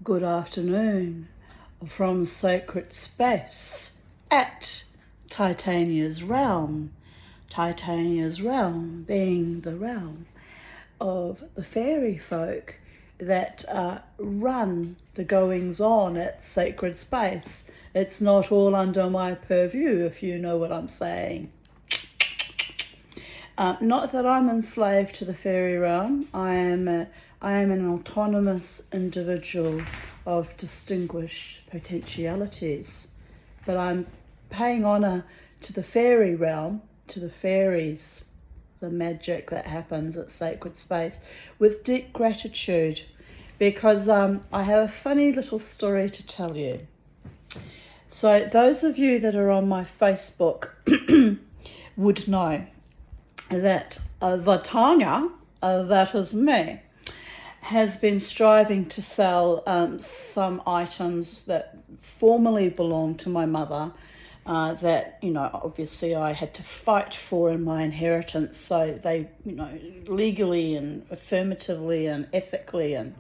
Good afternoon from sacred space at Titania's realm. Titania's realm being the realm of the fairy folk that run the goings on at sacred space. It's not all under my purview, if you know what I'm saying. Not that I'm enslaved to the fairy realm. I am an autonomous individual of distinguished potentialities. But I'm paying honour to the fairy realm, to the fairies, the magic that happens at sacred space, with deep gratitude, because I have a funny little story to tell you. So those of you that are on my Facebook would know that Vatanya, that is me, has been striving to sell some items that formerly belonged to my mother, that, obviously I had to fight for in my inheritance. So they, legally and affirmatively and ethically and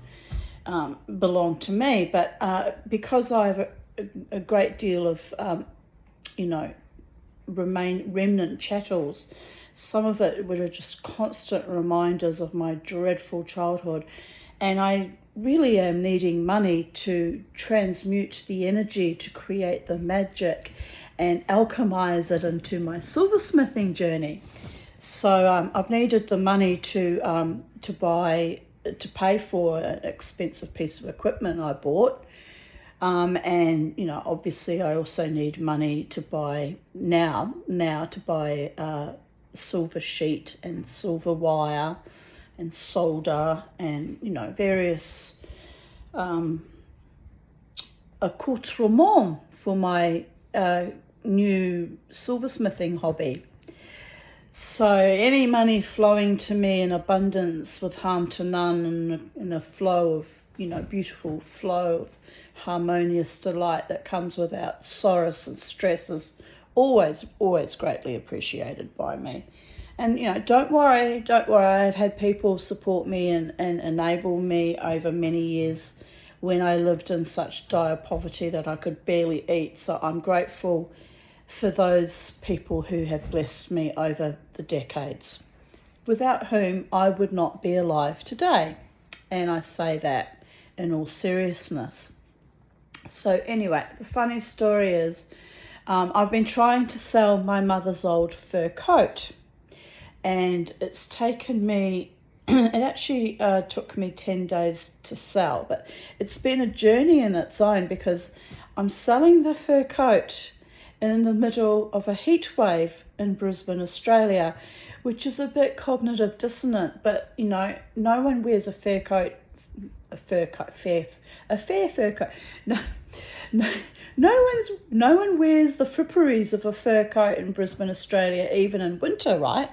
belong to me. But because I have a great deal of, remnant chattels, some of it were just constant reminders of my dreadful childhood. And I really am needing money to transmute the energy to create the magic and alchemize it into my silversmithing journey. So I've needed the money to pay for an expensive piece of equipment I bought. And obviously I also need money to buy now to buy silver sheet and silver wire and solder and various accoutrements for my new silversmithing hobby. So any money flowing to me in abundance with harm to none, and in a flow of beautiful flow of harmonious delight that comes without sorrows and stress, is always greatly appreciated by me. And don't worry, I've had people support me and enable me over many years when I lived in such dire poverty that I could barely eat. So I'm grateful for those people who have blessed me over the decades, without whom I would not be alive today. And I say that in all seriousness. So anyway, the funny story is I've been trying to sell my mother's old fur coat, and it's taken me, it actually took me 10 days to sell, but it's been a journey in its own, because I'm selling the fur coat in the middle of a heat wave in Brisbane, Australia, which is a bit cognitive dissonant. But no one wears a fair fur coat. No one wears the fripperies of a fur coat in Brisbane, Australia, even in winter, right?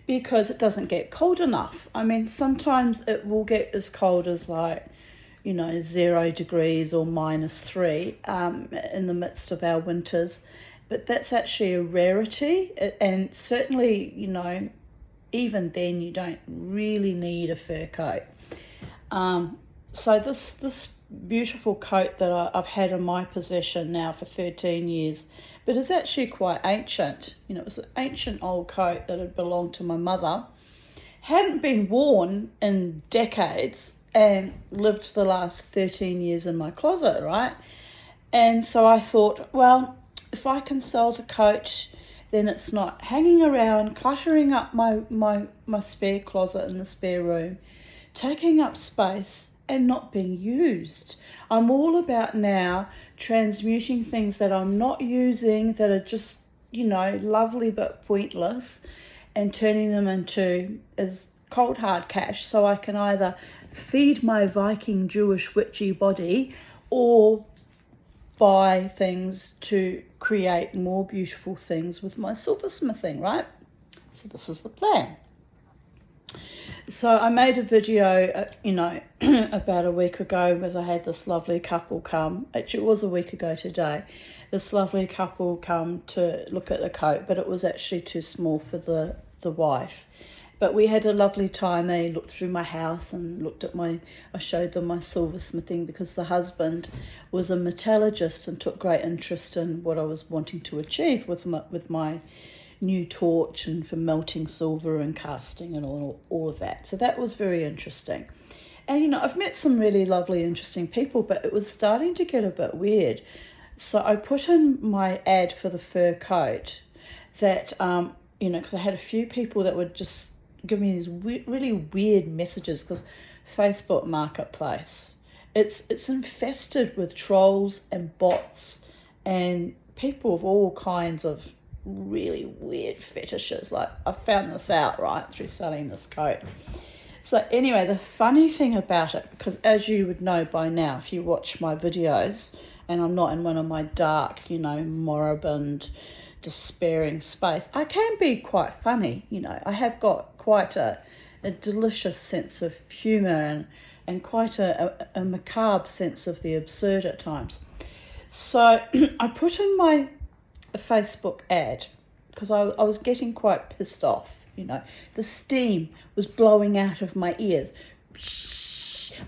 Because it doesn't get cold enough. I mean, sometimes it will get as cold as 0 degrees or -3 in the midst of our winters. But that's actually a rarity. And certainly, even then you don't really need a fur coat. So this beautiful coat that I've had in my possession now for 13 years, but it's actually quite ancient. It was an ancient old coat that had belonged to my mother, hadn't been worn in decades, and lived for the last 13 years in my closet, right? And so I thought, well, if I can sell the coat, then it's not hanging around, cluttering up my spare closet in the spare room, taking up space and not being used. I'm all about now transmuting things that I'm not using, that are just, lovely but pointless, and turning them into as cold hard cash, so I can either feed my Viking Jewish witchy body or buy things to create more beautiful things with my silversmithing, right? So this is the plan. So I made a video, about a week ago, because I had this lovely couple come. Actually, it was a week ago today. This lovely couple come to look at the coat, but it was actually too small for the wife. But we had a lovely time. They looked through my house and looked at I showed them my silversmithing, because the husband was a metallurgist and took great interest in what I was wanting to achieve with my new torch and for melting silver and casting and all of that. So that was very interesting. And, I've met some really lovely, interesting people, but it was starting to get a bit weird. So I put in my ad for the fur coat that, because I had a few people that would just give me these really weird messages, because Facebook Marketplace, it's infested with trolls and bots and people of all kinds of really weird fetishes. Like, I found this out, right, through selling this coat. So anyway, the funny thing about it, because as you would know by now, if you watch my videos, and I'm not in one of my dark, moribund, despairing space, I can be quite funny. I have got quite a delicious sense of humour and quite a macabre sense of the absurd at times. So I put in my Facebook ad, because I was getting quite pissed off. The steam was blowing out of my ears.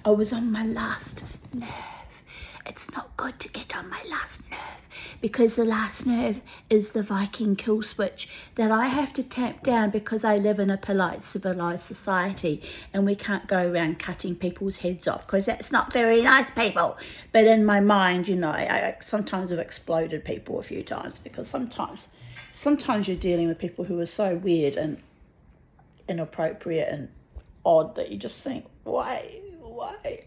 I was on my last nerve. It's not good to get on my last nerve, because the last nerve is the Viking kill switch that I have to tap down, because I live in a polite, civilized society, and we can't go around cutting people's heads off, because that's not very nice, people. But in my mind, I sometimes have exploded people a few times, because sometimes you're dealing with people who are so weird and inappropriate and odd that you just think, why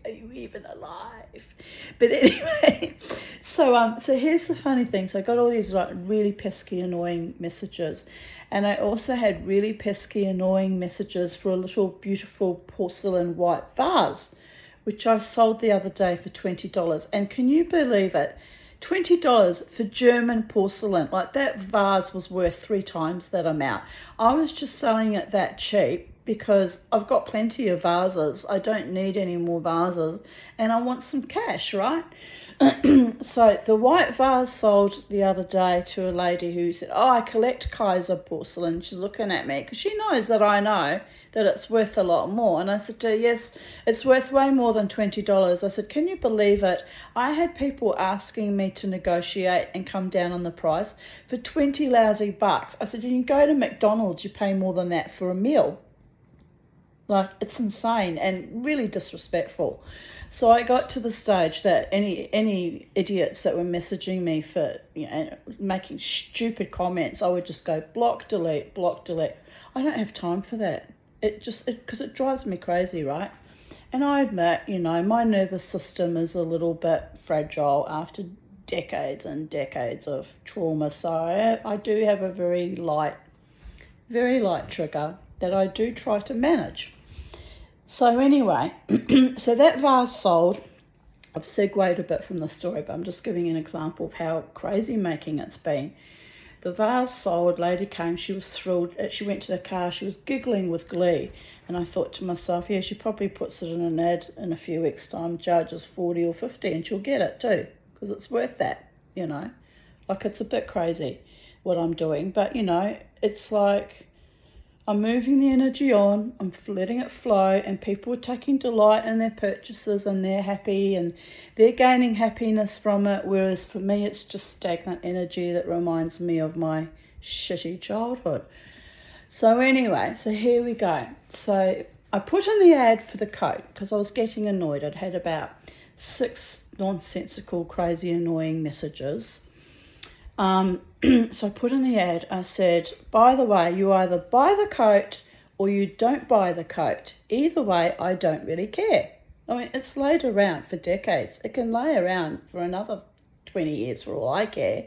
are you even alive? But anyway, so here's the funny thing. So I got all these really pesky, annoying messages, and I also had really pesky, annoying messages for a little beautiful porcelain white vase, which I sold the other day for $20. And can you believe it? $20 for German porcelain. Like, that vase was worth 3 times that amount. I was just selling it that cheap because I've got plenty of vases. I don't need any more vases, and I want some cash, right? So the white vase sold the other day to a lady who said, I collect Kaiser porcelain. She's looking at me because she knows that I know that it's worth a lot more. And I said to her, yes, it's worth way more than $20. I said, can you believe it? I had people asking me to negotiate and come down on the price for 20 lousy bucks. I said, you can go to McDonald's, you pay more than that for a meal. Like, it's insane and really disrespectful. So I got to the stage that any idiots that were messaging me for, making stupid comments, I would just go block, delete, block, delete. I don't have time for that. Because it drives me crazy, right? And I admit, my nervous system is a little bit fragile after decades and decades of trauma. So I do have a very light trigger that I do try to manage. So anyway, so that vase sold. I've segued a bit from the story, but I'm just giving you an example of how crazy making it's been. The vase sold, lady came, she was thrilled. She went to the car, she was giggling with glee. And I thought to myself, yeah, she probably puts it in an ad in a few weeks' time, charges 40 or 50, and she'll get it too, because it's worth that, Like, it's a bit crazy what I'm doing, but, it's like, I'm moving the energy on, I'm letting it flow, and people are taking delight in their purchases, and they're happy and they're gaining happiness from it, whereas for me it's just stagnant energy that reminds me of my shitty childhood. So anyway, so here we go. So I put in the ad for the coat because I was getting annoyed. I'd had about 6 nonsensical, crazy, annoying messages. So I put in the ad, I said, by the way, you either buy the coat or you don't buy the coat. Either way, I don't really care. I mean, it's laid around for decades. It can lay around for another 20 years for all I care,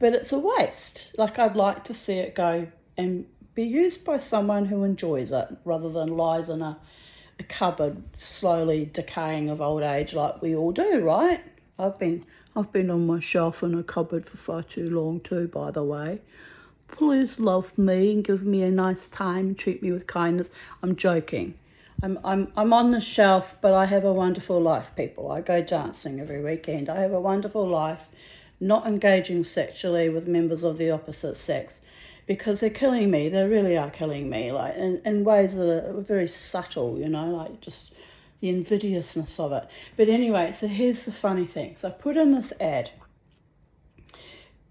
but it's a waste. Like, I'd like to see it go and be used by someone who enjoys it rather than lies in a cupboard slowly decaying of old age like we all do, right? I've been on my shelf in a cupboard for far too long too, by the way. Please love me and give me a nice time and treat me with kindness. I'm joking. I'm on the shelf, but I have a wonderful life, people. I go dancing every weekend. I have a wonderful life, not engaging sexually with members of the opposite sex, because they're killing me. They really are killing me, like in ways that are very subtle, you know, like just the invidiousness of it. But anyway, so here's the funny thing. So I put in this ad.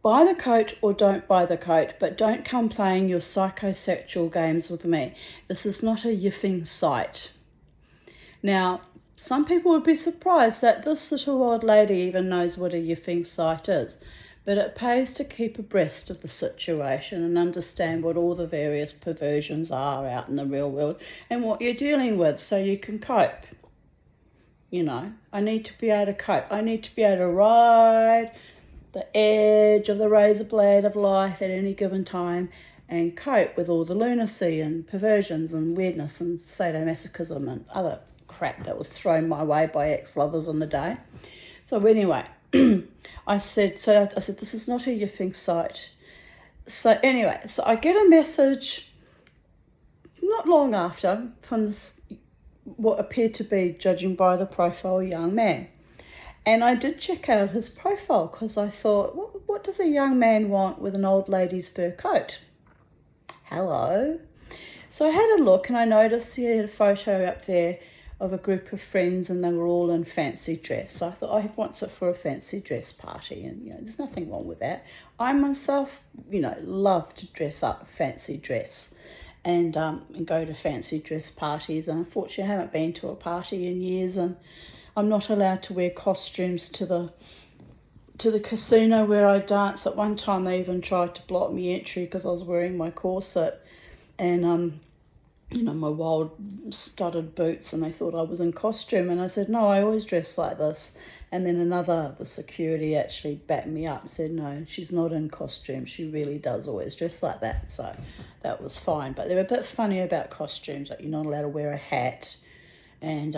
Buy the coat or don't buy the coat, but don't come playing your psychosexual games with me. This is not a yiffing site. Now, some people would be surprised that this little old lady even knows what a yiffing site is, but it pays to keep abreast of the situation and understand what all the various perversions are out in the real world and what you're dealing with so you can cope. You know, I need to be able to cope. I need to be able to ride the edge of the razor blade of life at any given time and cope with all the lunacy and perversions and weirdness and sadomasochism and other crap that was thrown my way by ex-lovers on the day. So anyway, I said, this is not a yiffing site. So anyway, so I get a message not long after from this, what appeared to be, judging by the profile, young man. And I did check out his profile because I thought, what does a young man want with an old lady's fur coat? Hello. So I had a look and I noticed he had a photo up there of a group of friends and they were all in fancy dress. So I thought, he wants it for a fancy dress party, and you know, there's nothing wrong with that. I myself, you know, love to dress up, fancy dress, and go to fancy dress parties. And unfortunately, I haven't been to a party in years, and I'm not allowed to wear costumes to the casino where I dance. At one time, they even tried to block me entry because I was wearing my corset and you know, my wild studded boots, and they thought I was in costume. And I said, no, I always dress like this. And then the security actually backed me up and said, no, she's not in costume. She really does always dress like that. So that was fine. But they were a bit funny about costumes, like you're not allowed to wear a hat. And,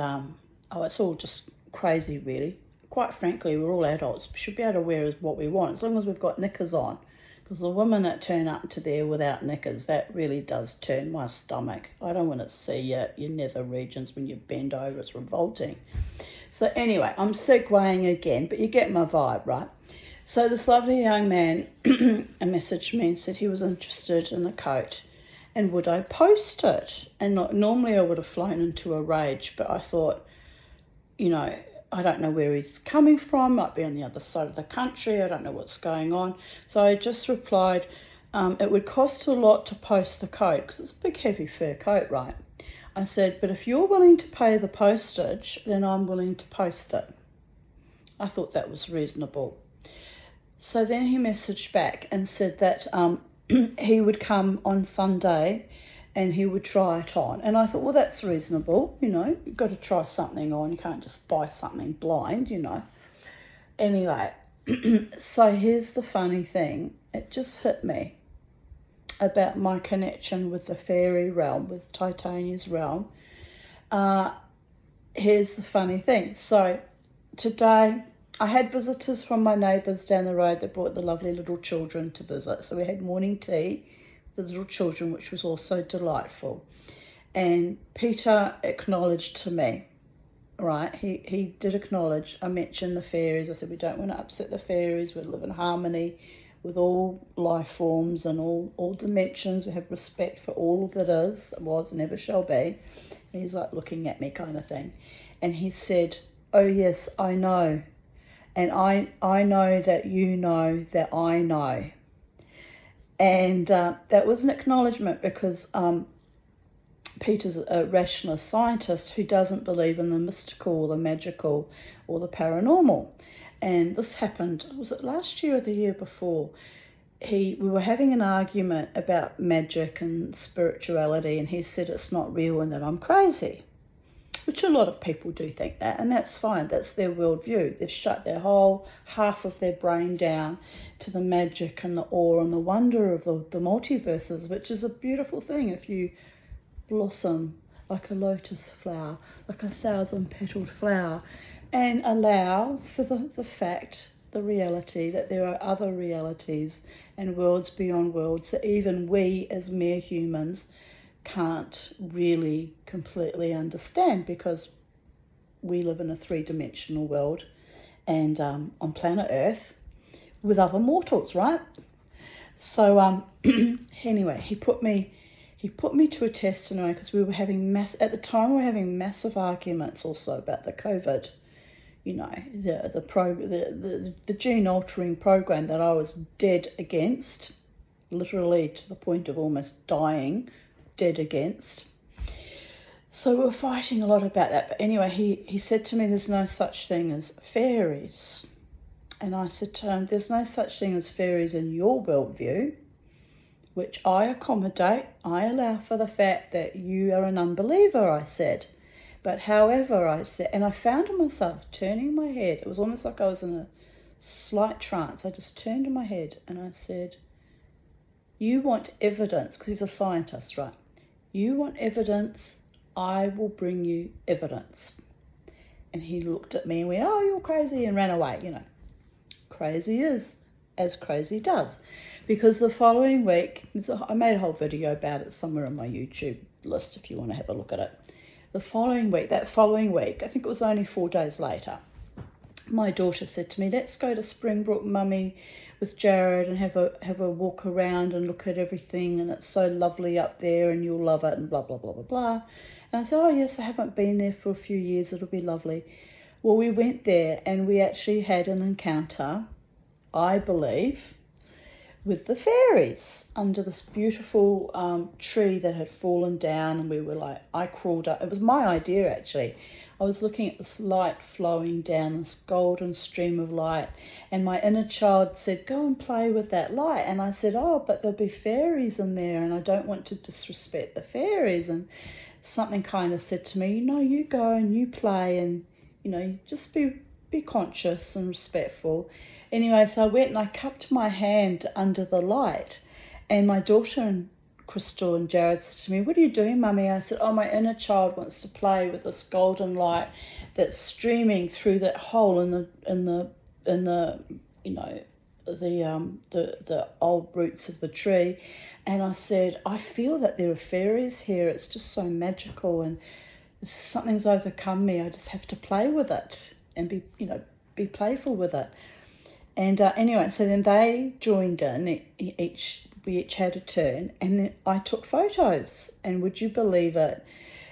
it's all just crazy, really. Quite frankly, we're all adults. We should be able to wear what we want, as long as we've got knickers on. Because the women that turn up to there without knickers, that really does turn my stomach. I don't want to see your nether regions when you bend over. It's revolting. So anyway, I'm segueing again, but you get my vibe, right? So this lovely young man messaged me and said he was interested in the coat and would I post it? And normally I would have flown into a rage, but I thought, you know, I don't know where he's coming from, might be on the other side of the country, I don't know what's going on. So I just replied, it would cost a lot to post the coat, because it's a big heavy fur coat, right? I said, but if you're willing to pay the postage, then I'm willing to post it. I thought that was reasonable. So then he messaged back and said that he would come on Sunday and he would try it on. And I thought, well, that's reasonable, you know, you've got to try something on. You can't just buy something blind, you know. Anyway, so here's the funny thing. It just hit me about my connection with the fairy realm, with Titania's realm. Here's the funny thing. So today I had visitors from my neighbours down the road that brought the lovely little children to visit. So we had morning tea, the little children, which was also delightful. And Peter acknowledged to me, right, he did acknowledge, I mentioned the fairies. I said, we don't want to upset the fairies. We live in harmony with all life forms and all dimensions. We have respect for all that is, was, and ever shall be. And he's like looking at me kind of thing. And he said, oh yes, I know. And I know that you know that I know. And that was an acknowledgement because Peter's a rationalist scientist who doesn't believe in the mystical or the magical or the paranormal. And this happened, was it last year or the year before? We were having an argument about magic and spirituality, and he said it's not real and that I'm crazy, which a lot of people do think that, and that's fine. That's their worldview. They've shut their whole half of their brain down to the magic and the awe and the wonder of the multiverses, which is a beautiful thing if you blossom like a lotus flower, like a 1,000-petaled flower, and allow for the fact, the reality, that there are other realities and worlds beyond worlds that even we as mere humans can't really completely understand, because we live in a 3-dimensional world and on planet Earth with other mortals, right? So anyway, he put me to a test anyway, because we were having at the time we were having massive arguments also about the COVID, you know, the gene altering program that I was dead against, literally to the point of almost dying, dead against. So we were fighting a lot about that. But anyway, he said to me, there's no such thing as fairies. And I said to him, there's no such thing as fairies in your worldview, which I accommodate. I allow for the fact that you are an unbeliever, I said. But however, I said, and I found myself turning my head. It was almost like I was in a slight trance. I just turned my head and I said, you want evidence, because he's a scientist, right? You want evidence, I will bring you evidence. And he looked at me and went, oh, you're crazy, and ran away, you know. Crazy is as crazy does. Because the following week, I made a whole video about it somewhere on my YouTube list if you want to have a look at it. That following week, I think it was only 4 days later, my daughter said to me, let's go to Springbrook, Mummy, with Jared and have a walk around and look at everything, and it's so lovely up there and you'll love it and blah, blah, blah, blah, blah. And I said, oh, yes, I haven't been there for a few years. It'll be lovely. Well, we went there and we actually had an encounter, I believe, with the fairies under this beautiful tree that had fallen down. And we were like, I crawled up. It was my idea, actually. I was looking at this light flowing down, this golden stream of light. And my inner child said, go and play with that light. And I said, oh, but there'll be fairies in there and I don't want to disrespect the fairies. And something kind of said to me, no, you go and you play and, you know, just be conscious and respectful. Anyway, so I went and I cupped my hand under the light, and my daughter and Crystal and Jared said to me, what are you doing, Mummy? I said, oh, my inner child wants to play with this golden light that's streaming through that hole in the you know, the old roots of the tree. And I said, I feel that there are fairies here. It's just so magical, and something's overcome me. I just have to play with it and be playful with it. And anyway, so then they joined in. We each had a turn, and then I took photos. And would you believe it?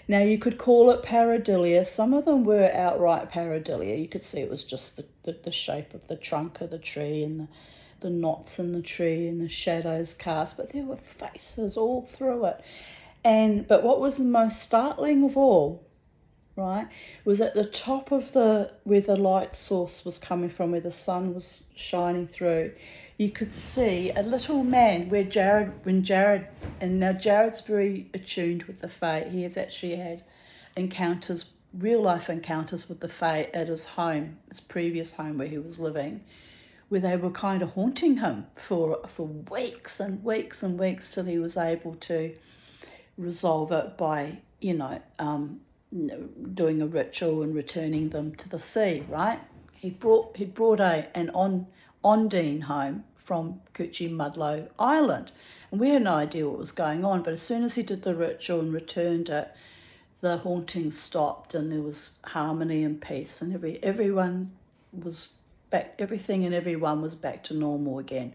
Now, you could call it pareidolia. Some of them were outright pareidolia. You could see it was just the shape of the trunk of the tree and the knots in the tree and the shadows cast. But there were faces all through it. But what was the most startling of all, right, was at the top of where the light source was coming from, where the sun was shining through, you could see a little man now Jared's very attuned with the Fae. He has actually had encounters, real life encounters with the Fae at his home, his previous home where he was living, where they were kind of haunting him for weeks and weeks and weeks till he was able to resolve it by, doing a ritual and returning them to the sea, right? He'd brought an Ondine home from Cuchimudlo Island, and we had no idea what was going on, but as soon as he did the ritual and returned it, the haunting stopped and there was harmony and peace, and everyone was back, everything and everyone was back to normal again.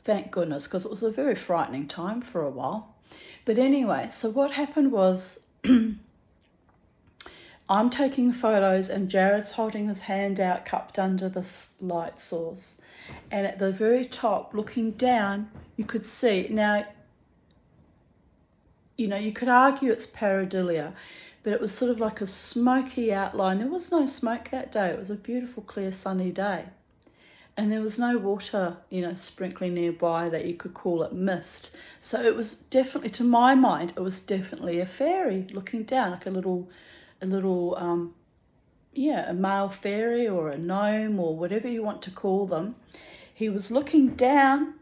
Thank goodness, because it was a very frightening time for a while. But anyway, so what happened was I'm taking photos and Jared's holding his hand out cupped under this light source. And at the very top, looking down, you could see, now, you could argue it's pareidolia, but it was sort of like a smoky outline. There was no smoke that day. It was a beautiful, clear, sunny day. And there was no water, sprinkling nearby that you could call it mist. So it was definitely, to my mind, it was definitely a fairy looking down, like a male fairy or a gnome or whatever you want to call them. He was looking down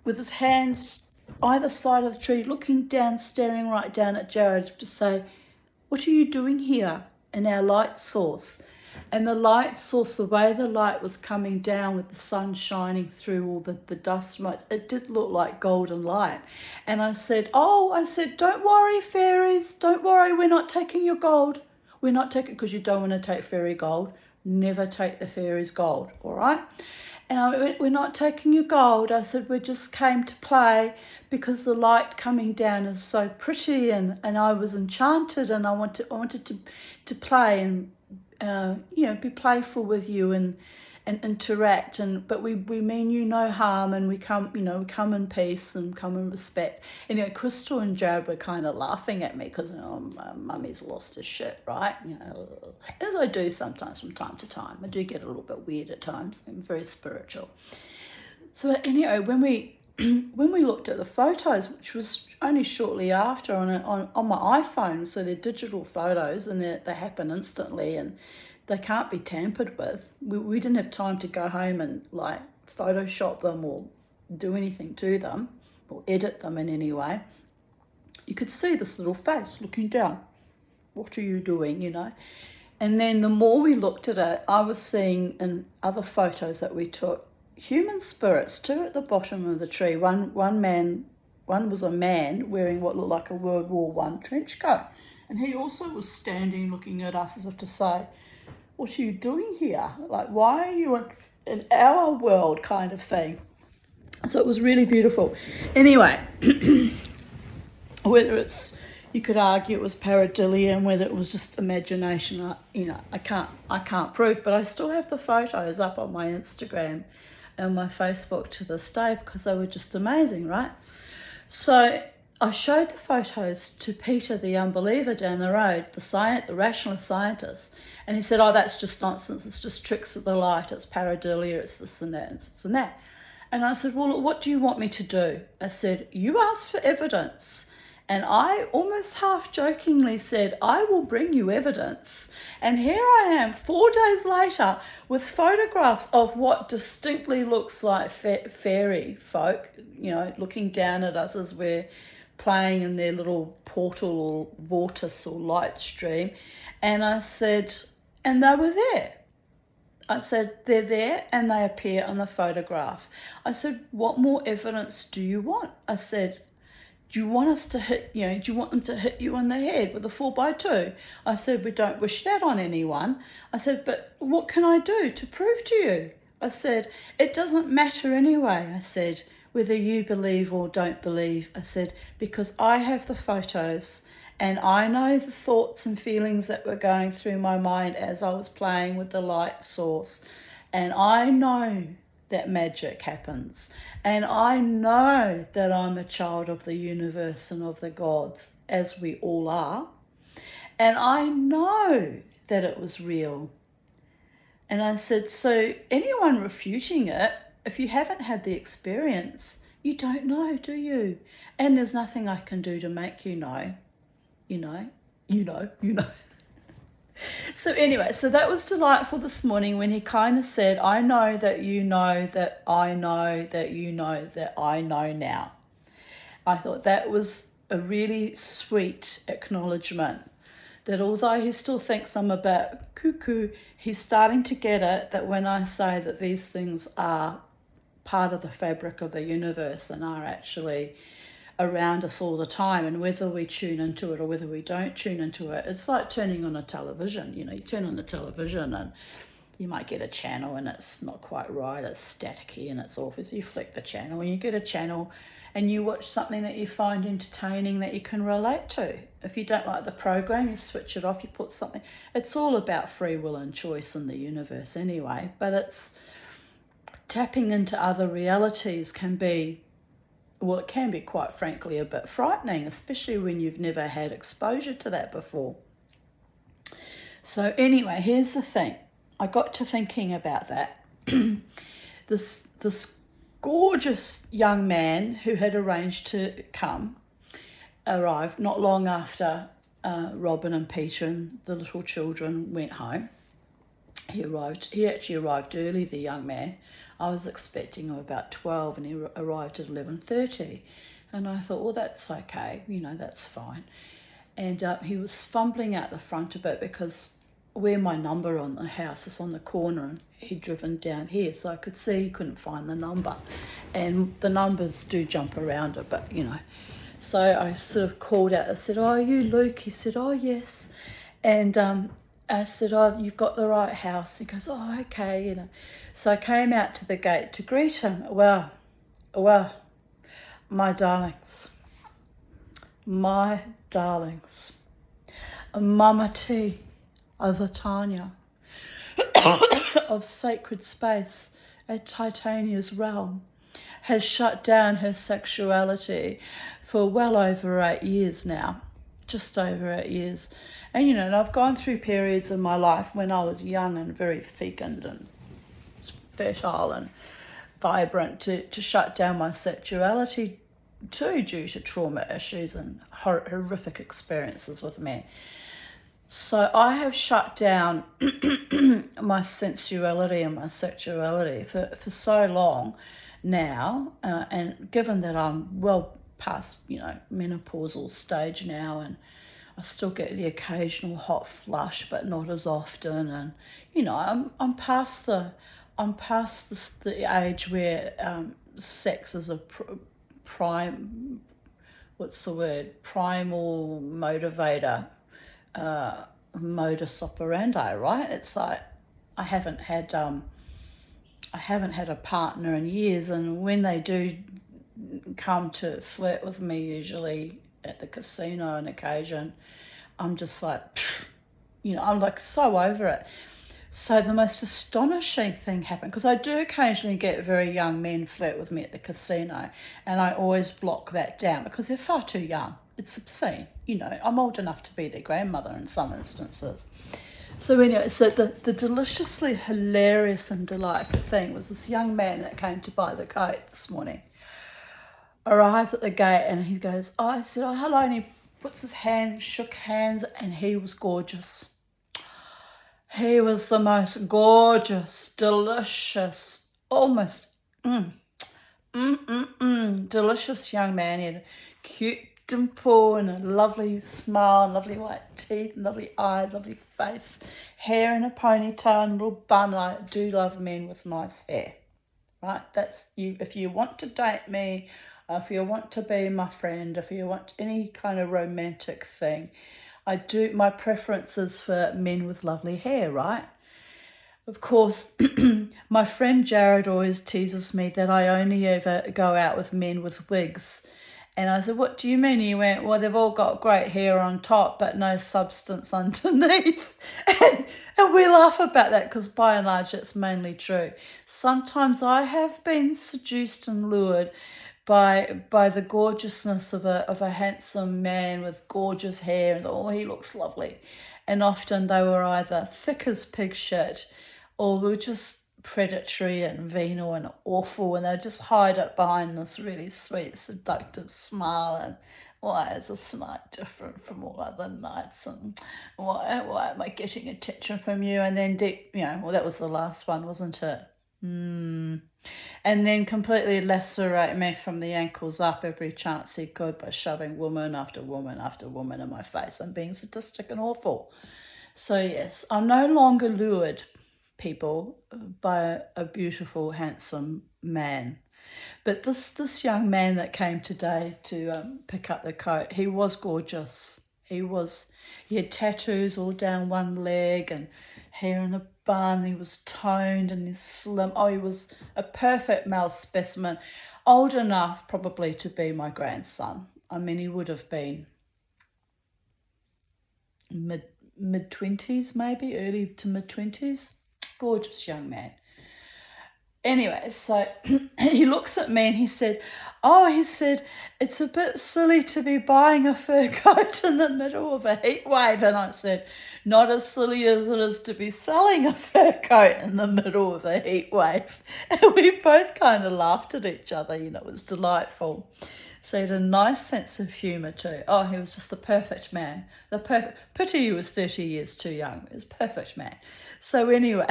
with his hands either side of the tree, looking down, staring right down at Jared to say, what are you doing here in our light source? And the light source, the way the light was coming down with the sun shining through all the dust motes, it did look like golden light. And I said, don't worry, fairies, don't worry, we're not taking your gold. We're not taking, because you don't want to take fairy gold. Never take the fairies' gold, all right? And I went, we're not taking your gold. I said, we just came to play because the light coming down is so pretty, and I was enchanted, and I wanted to play and be playful with you and interact, but we mean you no harm, and we come in peace and come in respect. Anyway, Crystal and Jared were kind of laughing at me because mummy's lost her shit, right? As I do sometimes from time to time. I do get a little bit weird at times. I'm very spiritual. So anyway, when we looked at the photos, which was only shortly after on my iPhone, so they're digital photos and they happen instantly and they can't be tampered with. We didn't have time to go home and like Photoshop them or do anything to them or edit them in any way. You could see this little face looking down. What are you doing, And then the more we looked at it, I was seeing in other photos that we took human spirits too at the bottom of the tree. One was a man wearing what looked like a World War I trench coat. And he also was standing looking at us as if to say, what are you doing here? Like, why are you in our world kind of thing? So it was really beautiful. Anyway, whether you could argue it was pareidolia and whether it was just imagination, I can't prove, but I still have the photos up on my Instagram and my Facebook to this day because they were just amazing, right? So I showed the photos to Peter, the unbeliever down the road, the rationalist scientist, and he said, oh, that's just nonsense. It's just tricks of the light. It's pareidolia. It's this and that and this and that. And I said, well, what do you want me to do? I said, you asked for evidence. And I almost half jokingly said, I will bring you evidence. And here I am 4 days later with photographs of what distinctly looks like fairy folk, looking down at us as we're playing in their little portal or vortice or light stream. And I said, and they were there. I said, they're there and they appear on the photograph. I said, what more evidence do you want? I said, do you want us to hit, do you want them to hit you on the head with a 4x2? I said, we don't wish that on anyone. I said, but what can I do to prove to you? I said, it doesn't matter anyway. I said, whether you believe or don't believe. I said, because I have the photos and I know the thoughts and feelings that were going through my mind as I was playing with the light source. And I know that magic happens. And I know that I'm a child of the universe and of the gods, as we all are. And I know that it was real. And I said, so anyone refuting it, if you haven't had the experience, you don't know, do you? And there's nothing I can do to make you know. You know. So anyway, so that was delightful this morning when he kind of said, I know that you know that I know that you know that I know now. I thought that was a really sweet acknowledgement that although he still thinks I'm a bit cuckoo, he's starting to get it that when I say that these things are part of the fabric of the universe and are actually around us all the time, and whether we tune into it or whether we don't tune into it, it's like turning on a television. You turn on the television and you might get a channel and it's not quite right, it's staticky and it's off. So you flick the channel and you get a channel and you watch something that you find entertaining that you can relate to. If you don't like the program, you switch it off, you put something. It's all about free will and choice in the universe anyway, but it's tapping into other realities can be, well, it can be quite frankly a bit frightening, especially when you've never had exposure to that before. So anyway, here's the thing. I got to thinking about that. This gorgeous young man who had arranged to come arrived not long after Robin and Peter and the little children went home. He actually arrived early, the young man. I was expecting him about 12 and he arrived at 11:30. And I thought, well, that's okay, that's fine. And he was fumbling out the front a bit because where my number on the house is on the corner and he'd driven down here, so I could see he couldn't find the number. And the numbers do jump around a bit, So I sort of called out, I said, oh, are you Luke? He said, oh, yes. And I said, oh, you've got the right house. He goes, oh, okay, you know. So I came out to the gate to greet him. Well, my darlings, Mama T of the Tanya of Sacred Space at Titania's realm has shut down her sexuality for well over 8 years now, just over 8 years. And, you know, and I've gone through periods in my life when I was young and very fecund and fertile and vibrant to shut down my sexuality too, due to trauma issues and horrific experiences with men. So I have shut down my sensuality and my sexuality for so long now, and given that I'm well past, you know, menopausal stage now, and I still get the occasional hot flush, but not as often, and you know, I'm past the age where sex is a primal motivator, modus operandi, right? It's like I haven't had a partner in years, and when they do come to flirt with me, usually at the casino on occasion, I'm just like, you know, I'm like so over it. So the most astonishing thing happened, because I do occasionally get very young men flirt with me at the casino, and I always block that down because they're far too young. It's obscene. You know, I'm old enough to be their grandmother in some instances. So anyway, so the deliciously hilarious and delightful thing was this young man that came to buy the coat this morning. Arrives at the gate and he goes, oh, I said, oh, hello, and he puts his hand, shook hands, and he was gorgeous. He was the most gorgeous, delicious, almost delicious young man. He had a cute dimple and a lovely smile and lovely white teeth and lovely eyes, lovely face, hair in a ponytail and a little bun. I do love men with nice hair, right? That's you. If you want to date me, if you want to be my friend, if you want any kind of romantic thing, my preference is for men with lovely hair, right? Of course, my friend Jared always teases me that I only ever go out with men with wigs. And I said, what do you mean? He went, well, they've all got great hair on top, but no substance underneath. And we laugh about that because by and large, it's mainly true. Sometimes I have been seduced and lured by the gorgeousness of a handsome man with gorgeous hair, and oh, he looks lovely. And often they were either thick as pig shit or were just predatory and venal and awful, and they'd just hide it behind this really sweet, seductive smile and why is this night different from all other nights, and why am I getting attention from you? And then deep, you know, well, that was the last one, wasn't it? And then completely lacerate me from the ankles up every chance he could by shoving woman after woman after woman in my face and being sadistic and awful. So yes, I'm no longer lured, people, by a beautiful, handsome man. But this young man that came today to pick up the coat, he was gorgeous. He had tattoos all down one leg and hair in a bun. He was toned and he's slim. Oh, he was a perfect male specimen, old enough probably to be my grandson. I mean, he would have been mid-20s, maybe, early to mid-20s. Gorgeous young man. Anyway, so he looks at me and he said, it's a bit silly to be buying a fur coat in the middle of a heat wave. And I said, not as silly as it is to be selling a fur coat in the middle of a heat wave. And we both kind of laughed at each other, you know, it was delightful. So he had a nice sense of humour too. Oh, he was just the perfect man. Pity he was 30 years too young. He was a perfect man. So anyway...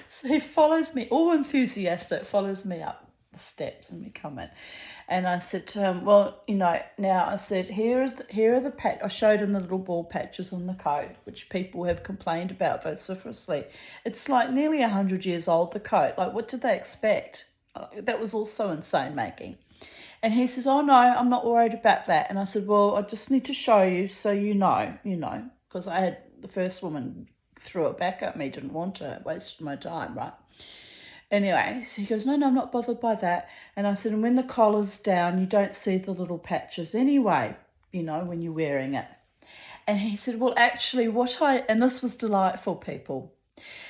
So he follows me, all enthusiastic, follows me up the steps and we come in. And I said to him, well, you know, now I said, here are the patch. I showed him the little ball patches on the coat, which people have complained about vociferously. It's like nearly 100 years old, the coat. Like, what did they expect? That was also insane making. And he says, oh, no, I'm not worried about that. And I said, well, I just need to show you so you know, because I had the first woman threw it back at me, didn't want it, wasted my time, right? Anyway, so he goes, no, I'm not bothered by that. And I said, and when the collar's down, you don't see the little patches anyway, when you're wearing it. And he said, well, actually, and this was delightful, people.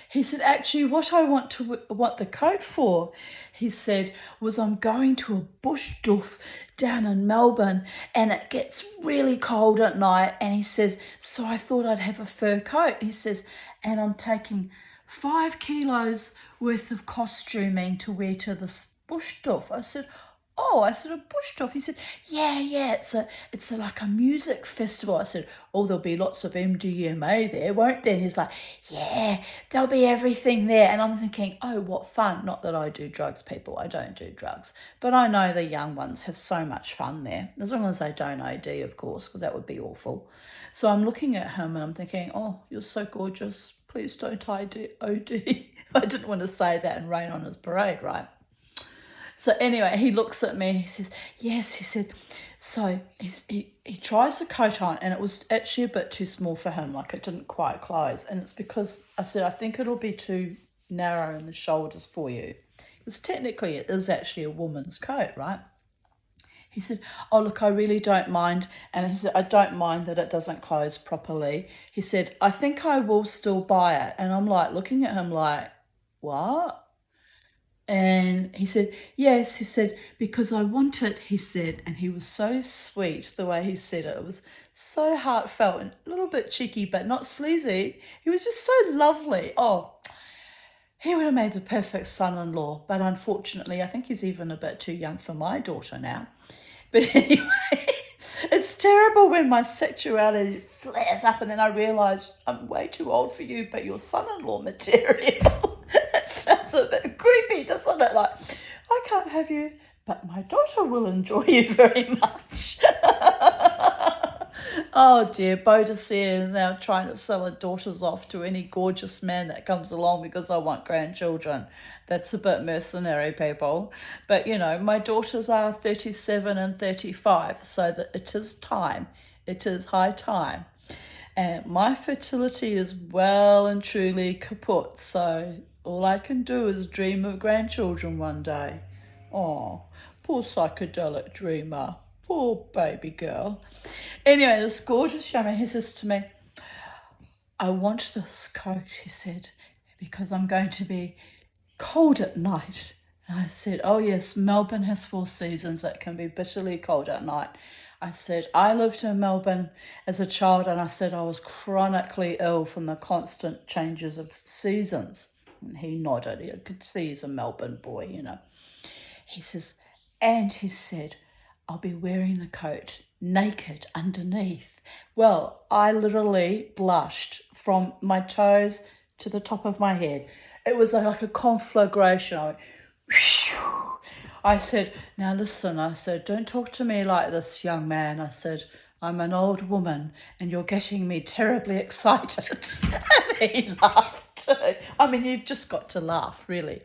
He said, actually, what I want the coat for, he said, was I'm going to a bush doof down in Melbourne and it gets really cold at night. And he says, so I thought I'd have a fur coat. He says, and I'm taking 5 kilos worth of costuming to wear to this bush doof. I said, a bush doof. He said, yeah, it's like a music festival. I said, there'll be lots of MDMA there, won't there? And he's like, yeah, there'll be everything there. And I'm thinking, what fun. Not that I do drugs, people. I don't do drugs. But I know the young ones have so much fun there, as long as they don't OD, of course, because that would be awful. So I'm looking at him and I'm thinking, you're so gorgeous. Please don't OD. I didn't want to say that and rain on his parade, right? So anyway, he looks at me, he says, yes, he said, so he tries the coat on and it was actually a bit too small for him, like it didn't quite close. And it's because I said, I think it'll be too narrow in the shoulders for you. Because technically it is actually a woman's coat, right? He said, look, I really don't mind. And he said, I don't mind that it doesn't close properly. He said, I think I will still buy it. And I'm like looking at him like, what? And he said, yes, he said, because I want it, he said. And he was so sweet the way he said it. It was so heartfelt and a little bit cheeky, but not sleazy. He was just so lovely. He would have made the perfect son-in-law. But unfortunately, I think he's even a bit too young for my daughter now. But anyway, it's terrible when my sexuality flares up and then I realise I'm way too old for you, but you're son-in-law material. That sounds a bit creepy, doesn't it? Like, I can't have you, but my daughter will enjoy you very much. Oh dear, Bodicea is now trying to sell her daughters off to any gorgeous man that comes along because I want grandchildren. That's a bit mercenary, people. But, my daughters are 37 and 35, so that it is time. It is high time. And my fertility is well and truly kaput, so all I can do is dream of grandchildren one day. Poor psychedelic dreamer. Poor baby girl. Anyway, this gorgeous young man, he says to me, I want this coat, he said, because I'm going to be cold at night. And I said, yes, Melbourne has 4 seasons. It can be bitterly cold at night. I said, I lived in Melbourne as a child and I said I was chronically ill from the constant changes of seasons. And he nodded. I could see he's a Melbourne boy, He says, and he said, I'll be wearing the coat naked underneath. Well, I literally blushed from my toes to the top of my head. It was like a conflagration. I went, whew. I said, now listen, I said, don't talk to me like this, young man. I said, I'm an old woman and you're getting me terribly excited. And he laughed. I mean, you've just got to laugh, really.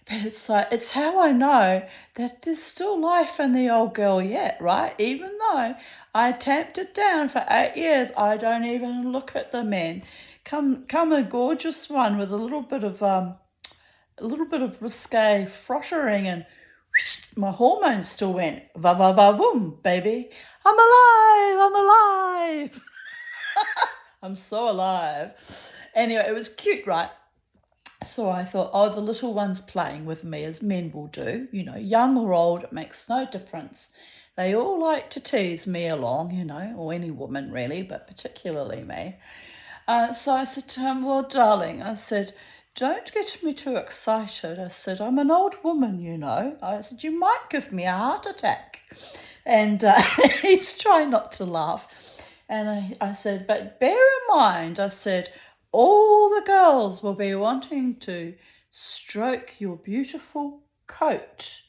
But it's like, it's how I know that there's still life in the old girl yet, right? Even though I tamped it down for 8 years, I don't even look at the men. Come a gorgeous one with a little bit of risque frottering and whoosh, my hormones still went va va va boom, baby. I'm alive. I'm so alive. Anyway, it was cute, right? So I thought, the little one's playing with me as men will do, young or old, it makes no difference. They all like to tease me along, or any woman really, but particularly me. So I said to him, well, darling, I said, don't get me too excited. I said, I'm an old woman, I said, you might give me a heart attack. And he's trying not to laugh. And I said, but bear in mind, I said, all the girls will be wanting to stroke your beautiful coat.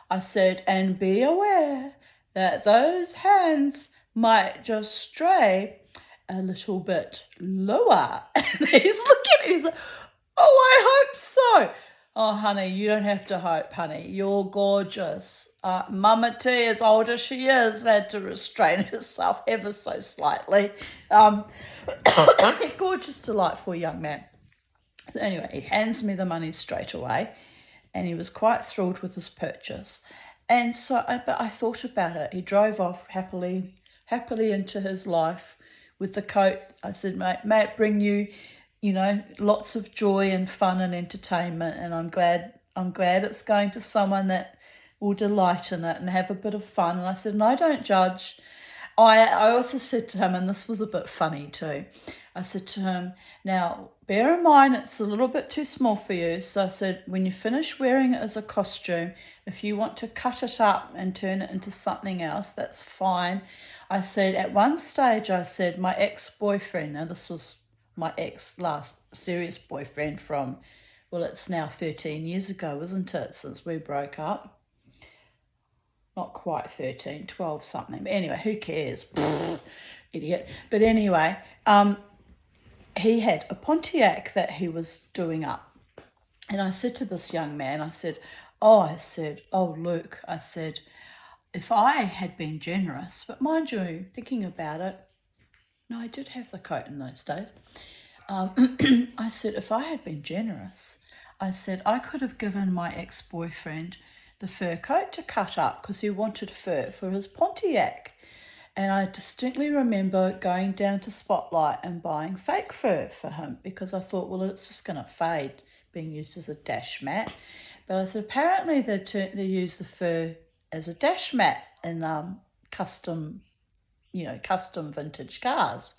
I said, and be aware that those hands might just stray a little bit lower. And he's looking at me, he's like, I hope so. Oh, honey, you don't have to hope, honey. You're gorgeous. Mama T, as old as she is, had to restrain herself ever so slightly. Gorgeous, delightful young man. So anyway, he hands me the money straight away, and he was quite thrilled with his purchase. And so, but I thought about it. He drove off happily into his life with the coat. I said, mate, may it bring you, lots of joy and fun and entertainment. And I'm glad it's going to someone that will delight in it and have a bit of fun. And I said, no, don't judge. I also said to him, and this was a bit funny too, I said to him, now, bear in mind it's a little bit too small for you. So I said, when you finish wearing it as a costume, if you want to cut it up and turn it into something else, that's fine. I said, at one stage, I said, my ex-boyfriend, now this was my last serious boyfriend from, well, it's now 13 years ago, isn't it, since we broke up? Not quite 13, 12 something. But anyway, who cares? Idiot. But anyway, he had a Pontiac that he was doing up. And I said to this young man, I said, oh, Luke, I said, if I had been generous, but mind you, thinking about it, no, I did have the coat in those days. I said, if I had been generous, I said, I could have given my ex-boyfriend the fur coat to cut up because he wanted fur for his Pontiac. And I distinctly remember going down to Spotlight and buying fake fur for him because I thought, well, it's just going to fade being used as a dash mat. But I said, apparently they use the fur as a dash mat in custom vintage cars.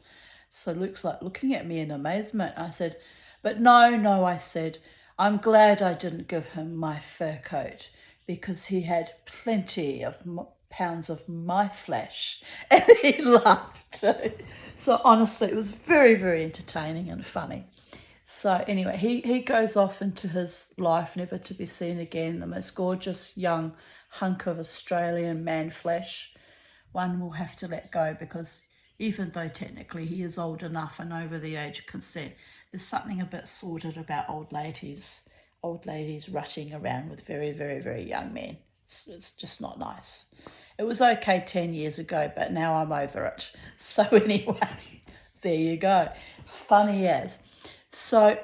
So Luke's like looking at me in amazement. I said, but no, I said, I'm glad I didn't give him my fur coat because he had plenty of pounds of my flesh. And he laughed too. So honestly, it was very, very entertaining and funny. So anyway, he goes off into his life, never to be seen again, the most gorgeous young hunk of Australian man flesh. One will have to let go because even though technically he is old enough and over the age of consent, there's something a bit sordid about old ladies rutting around with very, very, very young men. It's just not nice. It was okay 10 years ago, but now I'm over it. So anyway, there you go. Funny as. So,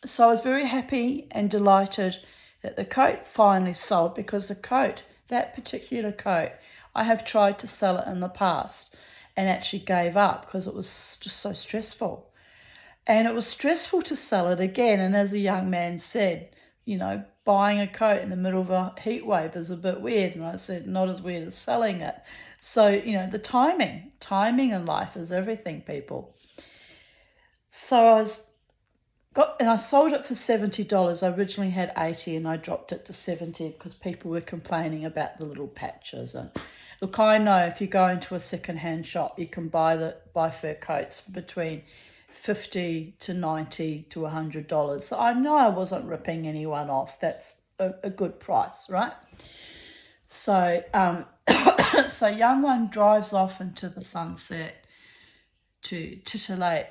so I was very happy and delighted that the coat finally sold because that particular coat, I have tried to sell it in the past and actually gave up because it was just so stressful. And it was stressful to sell it again. And as a young man said, buying a coat in the middle of a heat wave is a bit weird. And I said, not as weird as selling it. So, the timing in life is everything, people. So I sold it for $70. I originally had $80 and I dropped it to $70 because people were complaining about the little patches. And look, I know if you go into a secondhand shop, you can buy fur coats for between $50 to $90 to $100. So I know I wasn't ripping anyone off. That's a good price, right? So, so young one drives off into the sunset to titillate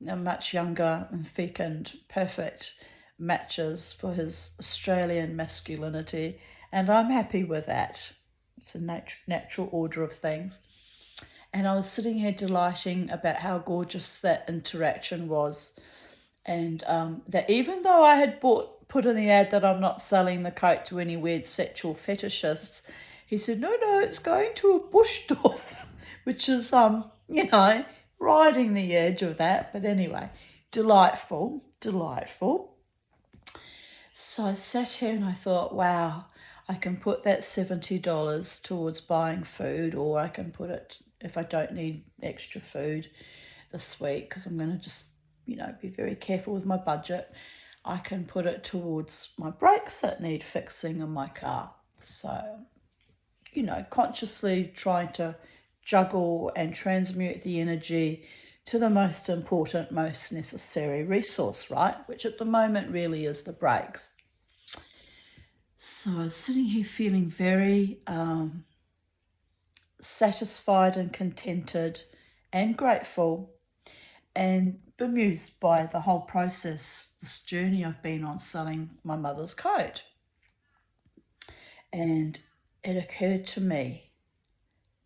a much younger and fecund, perfect matches for his Australian masculinity, and I'm happy with that. It's a natural order of things. And I was sitting here delighting about how gorgeous that interaction was. And that even though I had put in the ad that I'm not selling the coat to any weird sexual fetishists, he said, no, it's going to a bush dwarf, which is, riding the edge of that. But anyway, delightful. So I sat here and I thought, wow, I can put that $70 towards buying food, or I can put it, if I don't need extra food this week, because I'm going to just, be very careful with my budget, I can put it towards my brakes that need fixing in my car. So, consciously trying to juggle and transmute the energy to the most important, most necessary resource, right? Which at the moment really is the brakes. So I was sitting here feeling very satisfied and contented and grateful. And bemused by the whole process, this journey I've been on selling my mother's coat. And it occurred to me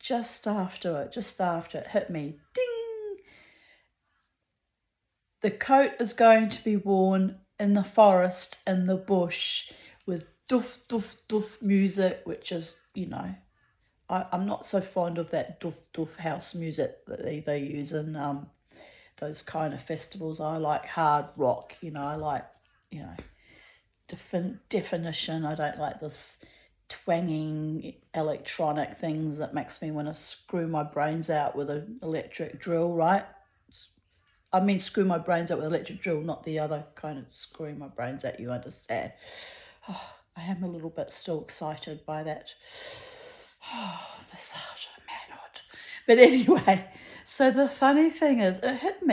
just after it hit me, ding, the coat is going to be worn in the forest, in the bush, with doof, doof, doof music, which is, I'm not so fond of that doof, doof house music that they use in those kind of festivals. I like hard rock, I like, definition. I don't like this twanging electronic things that makes me want to screw my brains out with an electric drill, right? I mean, screw my brains out with an electric drill, not the other kind of screwing my brains out, you understand. Oh, I am a little bit still excited by that. Oh, visage of manhood. But anyway, so the funny thing is, it hit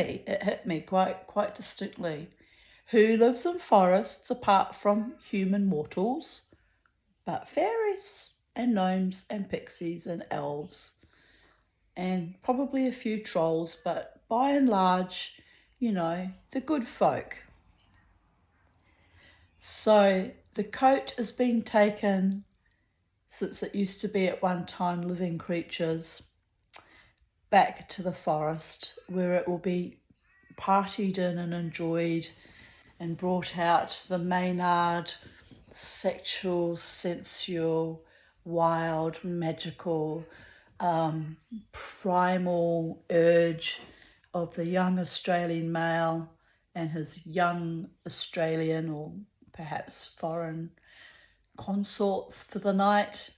me quite distinctly. Who lives in forests apart from human mortals? But fairies and gnomes and pixies and elves and probably a few trolls, but by and large, the good folk. So the coat is being taken, since it used to be at one time living creatures, back to the forest where it will be partied in and enjoyed and brought out the Maynard sexual, sensual, wild, magical, primal urge of the young Australian male and his young Australian or perhaps foreign consorts for the night.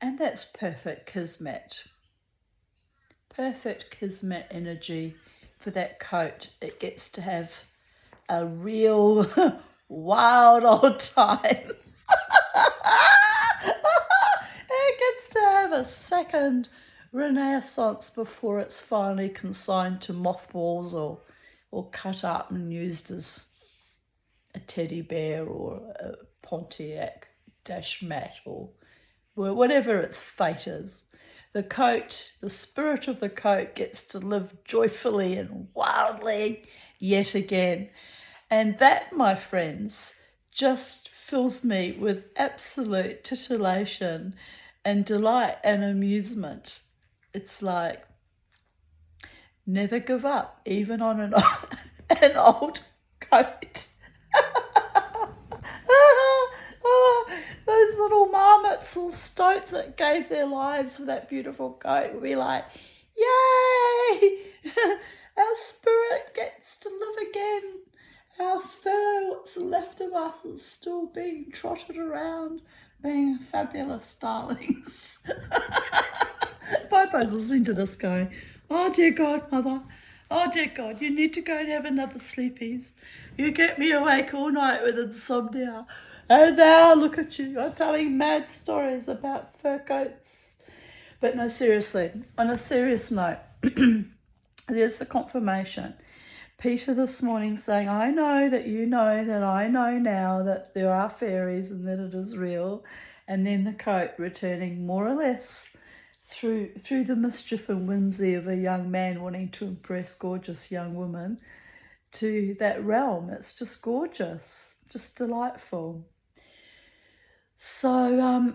And that's perfect kismet. Perfect kismet energy for that coat. It gets to have a real wild old time. It gets to have a second renaissance before it's finally consigned to mothballs or cut up and used as a teddy bear or a Pontiac dash mat or whatever its fate is. The coat, the spirit of the coat, gets to live joyfully and wildly yet again. And that, my friends, just fills me with absolute titillation and delight and amusement. It's like, never give up, even on an old coat. Those little marmots or stoats that gave their lives for that beautiful coat will be like, yay! Our spirit gets to live again. Our fur, what's left of us, is still being trotted around, being fabulous starlings. Popo's listening to this going, oh dear God, Mother. Oh dear God, you need to go and have another sleepies. You get me awake all night with insomnia. And now look at you, you're telling mad stories about fur coats. But no, seriously, on a serious note, there's the confirmation. Peter this morning saying, I know that you know that I know now that there are fairies and that it is real. And then the coat returning more or less through the mischief and whimsy of a young man wanting to impress gorgeous young women to that realm. It's just gorgeous, just delightful. So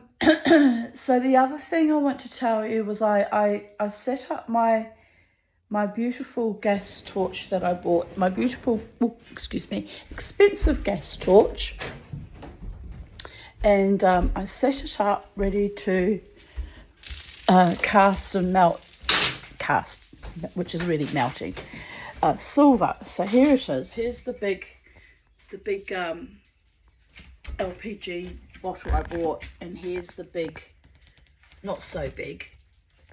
so the other thing I want to tell you was I set up my beautiful gas torch that I bought, my beautiful, expensive gas torch. And I set it up ready to cast, which is really melting, silver. So here it is. Here's the big LPG bottle I bought, and here's the big, not so big,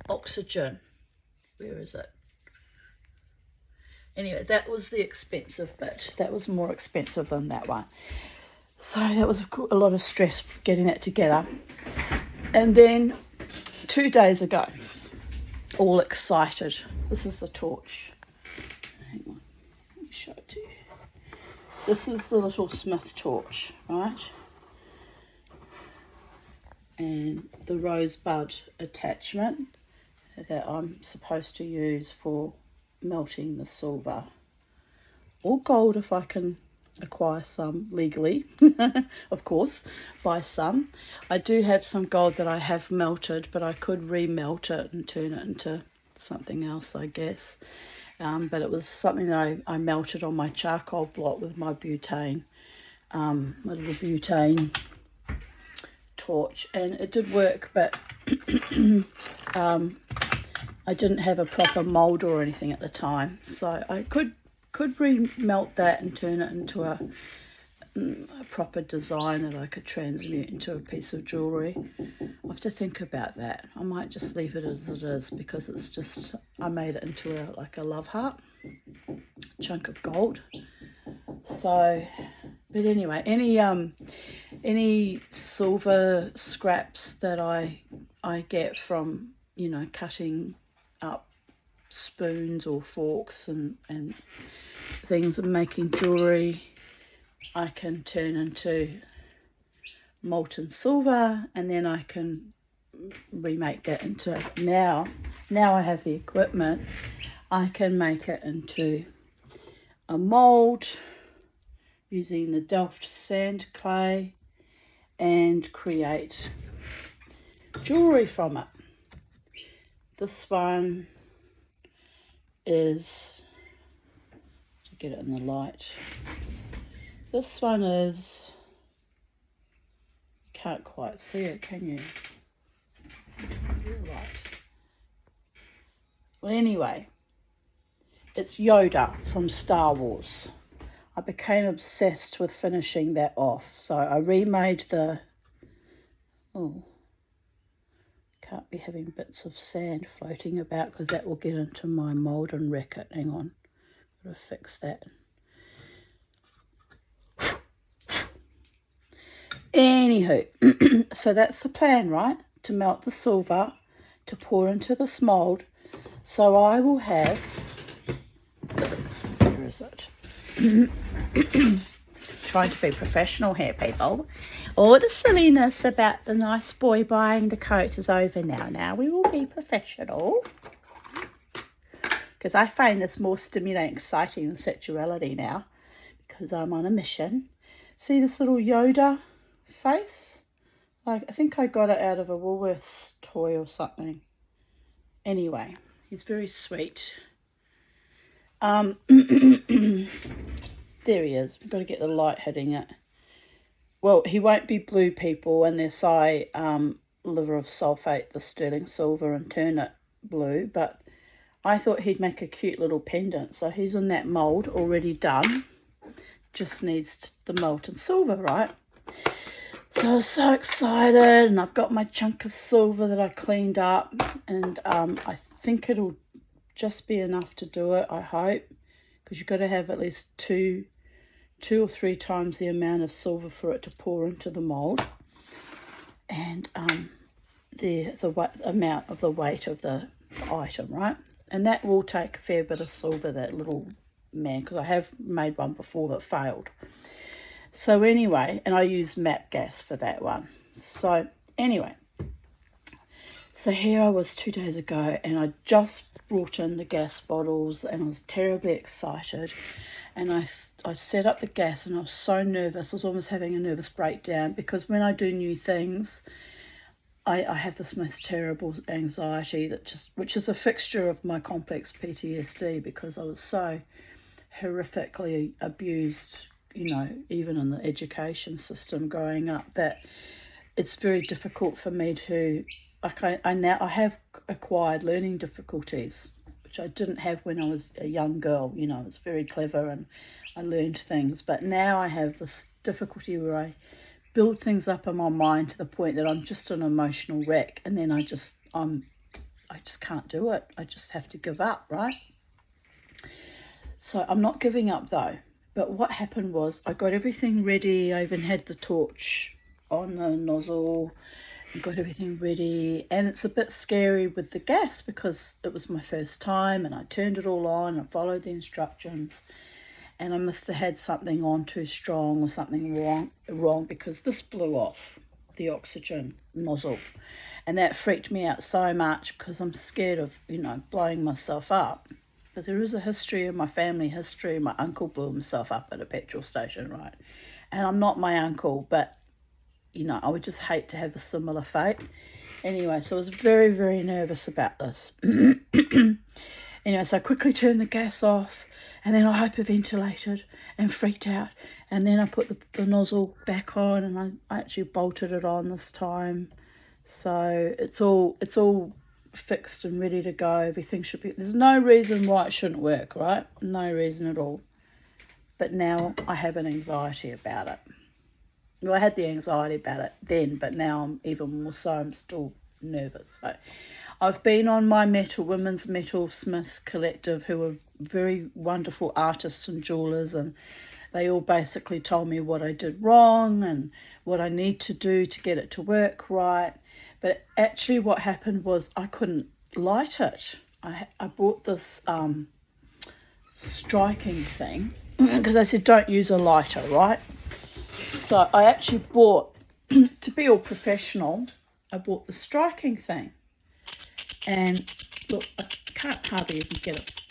oxygen. Where is it? Anyway, that was the expensive bit. That was more expensive than that one. So that was a lot of stress getting that together. And then 2 days ago, all excited. This is the torch. Hang on, let me show it to you. This is the little Smith torch, right? And the rosebud attachment that I'm supposed to use for melting the silver. or gold if I can acquire some legally, of course, buy some. I do have some gold that I have melted, but I could remelt it and turn it into something else, I guess. But it was something that I melted on my charcoal block with my butane, my little butane torch, and it did work, but I didn't have a proper mould or anything at the time, so I could remelt that and turn it into a proper design that I could transmute into a piece of jewellery. I'll have to think about that. I might just leave it as it is, because it's just, I made it into like a love heart chunk of gold. So, but anyway, any silver scraps that I get from, you know, cutting up spoons or forks and things and making jewellery, I can turn into molten silver, and then I can remake that into, now I have the equipment, I can make it into a mould using the Delft sand clay and create jewellery from it. This one is, to get it in the light, this one is, you can't quite see it, can you? Right. Well, anyway, it's Yoda from Star Wars. I became obsessed with finishing that off, so I remade the, oh, can't be having bits of sand floating about because that will get into my mould and wreck it. Hang on, gotta fix that. Anywho, so that's the plan, right? To melt the silver, to pour into this mould. So I will have, where is it? Trying to be professional here, people. All the silliness about the nice boy buying the coat is over now. Now we will be professional, because I find this more stimulating, exciting than sexuality now, because I'm on a mission. See this little Yoda face? Like, I think I got it out of a Woolworths toy or something. Anyway, he's very sweet. There he is. We've got to get the light hitting it. Well, he won't be blue, people, unless I liver of sulfate the sterling silver and turn it blue. But I thought he'd make a cute little pendant. So he's in that mould already done. Just needs the molten silver, right? So I was so excited, and I've got my chunk of silver that I cleaned up, and I think it'll just be enough to do it, I hope, because you've got to have at least two or three times the amount of silver for it to pour into the mould, and the amount of the weight of the item, right? And that will take a fair bit of silver, that little man, because I have made one before that failed. So anyway, and I used MAP gas for that one. So anyway, so here I was 2 days ago, and I just brought in the gas bottles, and I was terribly excited, and I set up the gas, and I was so nervous. I was almost having a nervous breakdown, because when I do new things, I have this most terrible anxiety which is a fixture of my complex PTSD, because I was so horrifically abused, you know, even in the education system growing up, that it's very difficult for me to, like, I have acquired learning difficulties, which I didn't have when I was a young girl. You know, I was very clever and I learned things, but now I have this difficulty where I build things up in my mind to the point that I'm just an emotional wreck, and then I just can't do it. I just have to give up, right? So I'm not giving up though. But what happened was, I got everything ready. I even had the torch on the nozzle. I got everything ready, and it's a bit scary with the gas because it was my first time, and I turned it all on and followed the instructions, and I must have had something on too strong or something wrong because this blew off, the oxygen nozzle, and that freaked me out so much because I'm scared of, you know, blowing myself up. because there is a history in my family history. My uncle blew himself up at a petrol station, right? And I'm not my uncle, but, you know, I would just hate to have a similar fate. Anyway, so I was very, very nervous about this. Anyway, so I quickly turned the gas off, and then I hyperventilated and freaked out. And then I put the nozzle back on, and I actually bolted it on this time. So it's all fixed and ready to go. Everything should be... There's no reason why it shouldn't work, right? No reason at all. But now I have an anxiety about it. Well, I had the anxiety about it then, but now I'm even more so. I'm still nervous. So I've been on my women's metalsmith collective, who are very wonderful artists and jewelers, and they all basically told me what I did wrong and what I need to do to get it to work right. But actually what happened was I couldn't light it. I bought this striking thing because I said don't use a lighter, right? So I actually bought, to be all professional, I bought the striking thing. And look, I can't hardly even get it.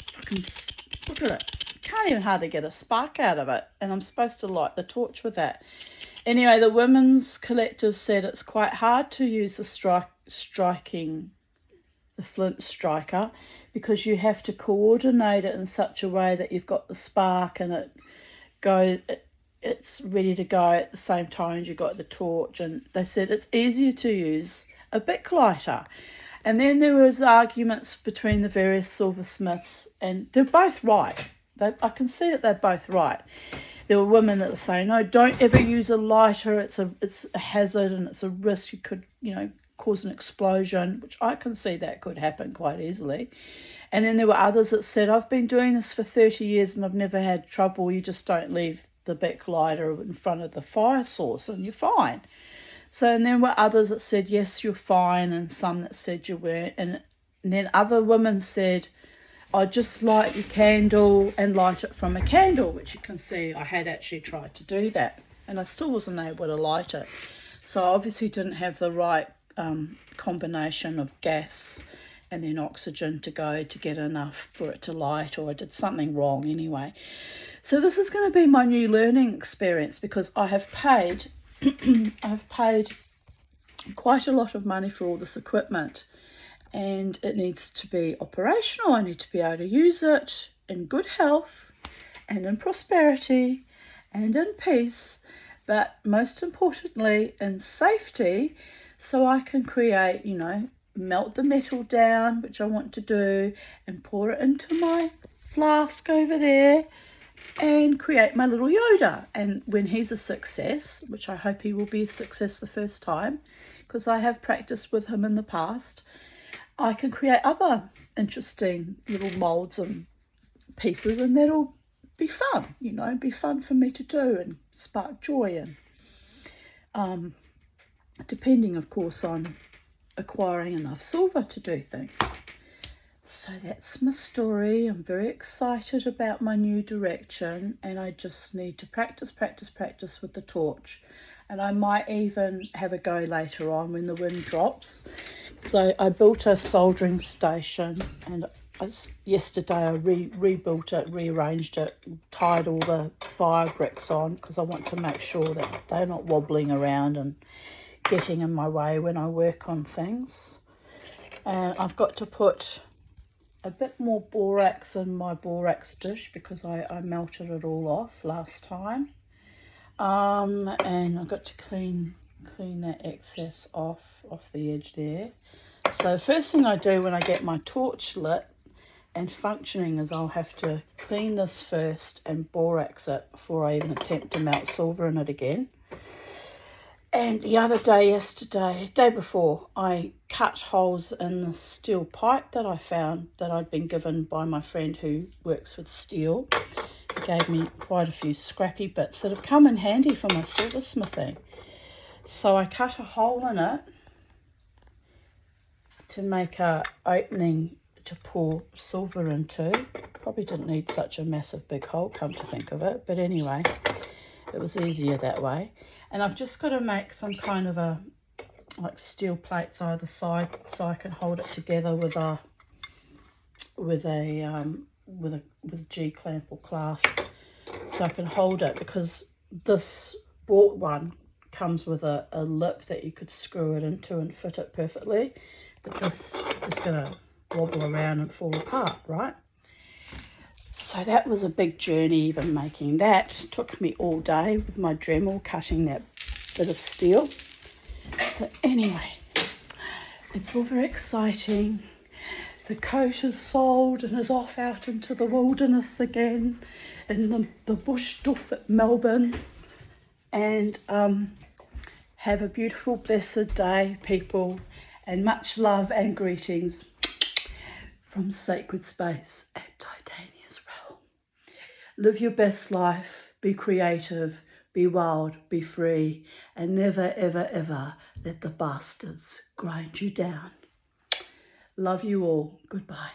Look at it. Can't even hardly get a spark out of it. And I'm supposed to light the torch with that. Anyway, the women's collective said it's quite hard to use the flint striker, because you have to coordinate it in such a way that you've got the spark and it's ready to go at the same time as you got the torch. And they said it's easier to use a Bic lighter. And then there was arguments between the various silversmiths, and they're both right. I can see that they're both right. There were women that were saying, no, don't ever use a lighter. It's a hazard and it's a risk. You could, cause an explosion, which I can see that could happen quite easily. And then there were others that said, I've been doing this for 30 years and I've never had trouble. You just don't leave the Bic lighter in front of the fire source and you're fine. So, and then were others that said, yes, you're fine, and some that said you weren't. And then other women said, just light your candle and light it from a candle, which you can see I had actually tried to do that. And I still wasn't able to light it. So I obviously didn't have the right combination of gas and then oxygen to get enough for it to light, or I did something wrong anyway. So this is going to be my new learning experience, because I have paid quite a lot of money for all this equipment, and it needs to be operational. I need to be able to use it in good health and in prosperity and in peace, but most importantly in safety, so I can create, melt the metal down, which I want to do, and pour it into my flask over there and create my little Yoda. And when he's a success, which I hope he will be a success the first time, because I have practiced with him in the past, I can create other interesting little moulds and pieces, and that'll be fun, be fun for me to do and spark joy. And depending, of course, on acquiring enough silver to do things. So that's my story. I'm very excited about my new direction, and I just need to practice with the torch. And I might even have a go later on when the wind drops. So I built a soldering station, and yesterday I rebuilt it, rearranged it, tied all the fire bricks on, because I want to make sure that they're not wobbling around and getting in my way when I work on things. And I've got to put a bit more borax in my borax dish, because I melted it all off last time. And I've got to clean that excess off the edge there. So the first thing I do when I get my torch lit and functioning is I'll have to clean this first and borax it before I even attempt to melt silver in it again. And the other day, day before, I cut holes in the steel pipe that I found that I'd been given by my friend who works with steel. He gave me quite a few scrappy bits that have come in handy for my silversmithing. So I cut a hole in it to make a opening to pour silver into. Probably didn't need such a massive big hole, come to think of it, but anyway, it was easier that way. And I've just got to make some kind of steel plates either side, so I can hold it together with a with a G-clamp or clasp so I can hold it, because this bought one comes with a lip that you could screw it into and fit it perfectly, but this is going to wobble around and fall apart, right? So that was a big journey even making that. Took me all day with my Dremel cutting that bit of steel. So anyway, it's all very exciting. The coat is sold and is off out into the wilderness again in the bush doof at Melbourne. And have a beautiful, blessed day, people, and much love and greetings from Sacred Space at Titania's Realm. Live your best life, be creative, be wild, be free, and never, ever, ever let the bastards grind you down. Love you all. Goodbye.